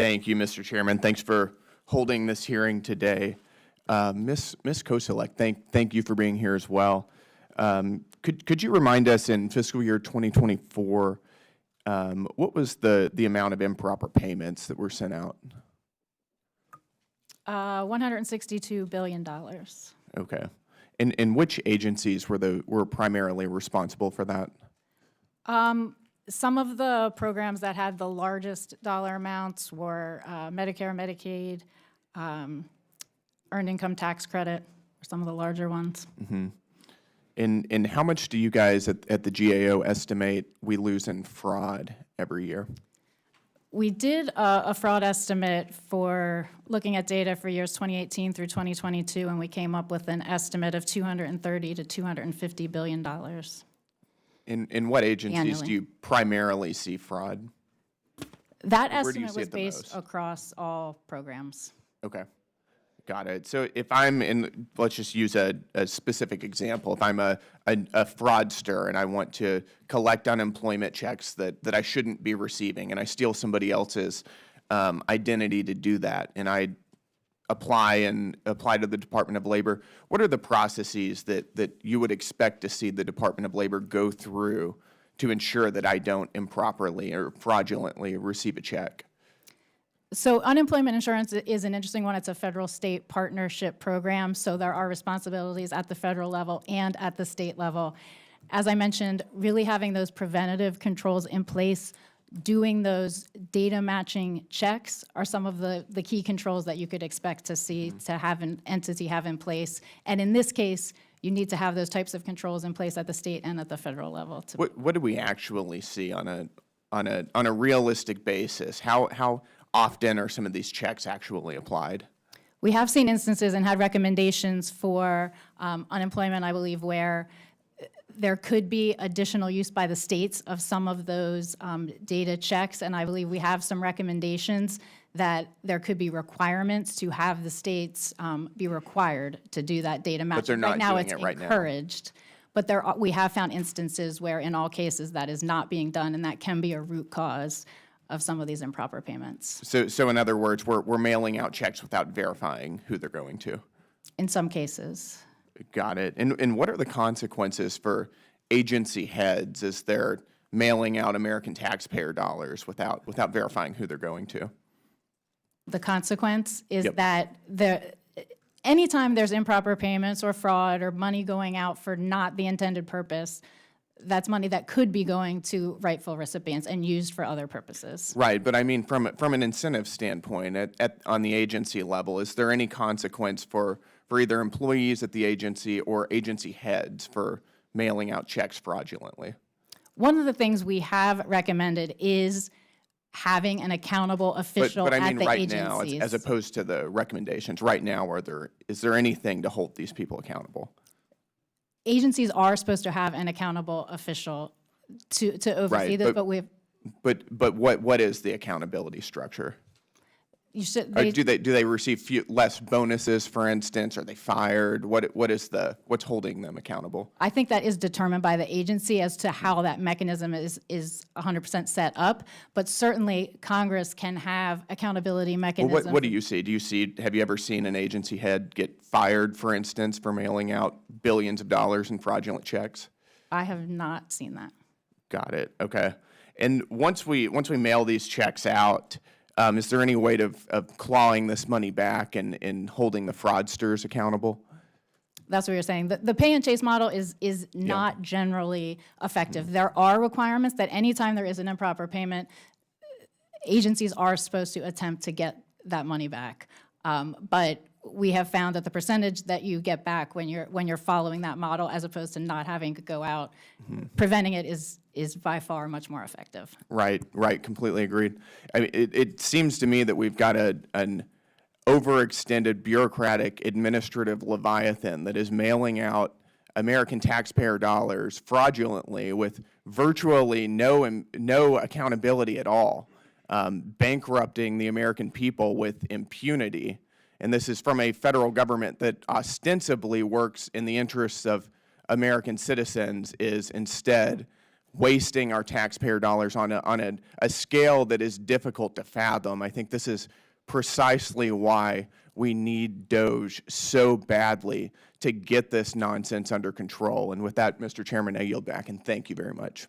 Thank you, Mr. Chairman. Thanks for holding this hearing today. Ms. Koselleck, thank you for being here as well. Could you remind us in fiscal year 2024, what was the amount of improper payments that were sent out? $162 billion. Okay. And which agencies were primarily responsible for that? Some of the programs that had the largest dollar amounts were Medicare, Medicaid, Earned Income Tax Credit, are some of the larger ones. Mm-hmm. And how much do you guys at the GAO estimate we lose in fraud every year? We did a fraud estimate for looking at data for years 2018 through 2022, and we came up with an estimate of $230 to $250 billion. In what agencies Annually. do you primarily see fraud? That Where do you estimate see was it the most most? across all programs. Okay, got it. So if I'm in, let's just use a specific example. If I'm a fraudster and I want to collect unemployment checks that I shouldn't be receiving, and I steal somebody else's identity to do that, and I apply to the Department of Labor, what are the processes that you would expect to see the Department of Labor go through to ensure that I don't improperly or fraudulently receive a check? So unemployment insurance is an interesting one. It's a federal-state partnership program, so there are responsibilities at the federal level and at the state level. As I mentioned, really having those preventative controls in place, doing those data matching checks are some of the key controls that you could expect to see to have an entity have in place. And in this case, you need to have those types of controls in place at the state and at the federal level. What do we actually see on a realistic basis? How often are some of these checks actually applied? We have seen instances and had recommendations for unemployment, I believe, where there could be additional use by the states of some of those data checks, and I believe we have some recommendations that there could be requirements to have the states be required to do that data matching. But they're not right now, doing it's it right now. encouraged, but we have found instances where, in all cases, that is not being done, and that can be a root cause of some of these improper payments. So in other words, we're mailing out checks without verifying who they're going to. In some cases. Got it. And what are the consequences for agency heads as they're mailing out American taxpayer dollars without verifying who they're going to? The consequence is Yep. that anytime there's improper payments or fraud or money going out for not the intended purpose, that's money that could be going to rightful recipients and used for other purposes. Right, but I mean from an incentive standpoint on the agency level, is there any consequence for either employees at the agency or agency heads for mailing out checks fraudulently? One of the things we have recommended is having an accountable official but I at mean the right agencies. now, as opposed to the recommendations, right now, is there anything to hold these people accountable? Agencies are supposed to have an accountable official to oversee Right, this, but we've But what is the accountability structure? you should Do they receive less bonuses, for instance? Are they fired? What's holding them accountable? I think that is determined by the agency as to how that mechanism is 100% set up, but certainly Congress can have accountability Well, mechanisms. what do you see? Have you ever seen an agency head get fired, for instance, for mailing out billions of dollars in fraudulent checks? I have not seen that. Got it. Okay. And once we mail these checks out, is there any way of clawing this money back and holding the fraudsters accountable? That's what you're saying. The pay and chase model is not generally effective. There are requirements that anytime there is an improper payment, agencies are supposed to attempt to get that money back. But we have found that the percentage that you get back when you're following that model, as opposed to not having to go out, preventing it is by far much more effective. Right, completely agreed. I mean, it seems to me that we've got an overextended bureaucratic administrative leviathan that is mailing out American taxpayer dollars fraudulently with virtually no accountability at all, bankrupting the American people with impunity. And this is from a federal government that ostensibly works in the interests of American citizens, is instead wasting our taxpayer dollars on a scale that is difficult to fathom. I think this is precisely why we need DOGE so badly to get this nonsense under control. And with that, Mr. Chairman, I yield back, and thank you very much.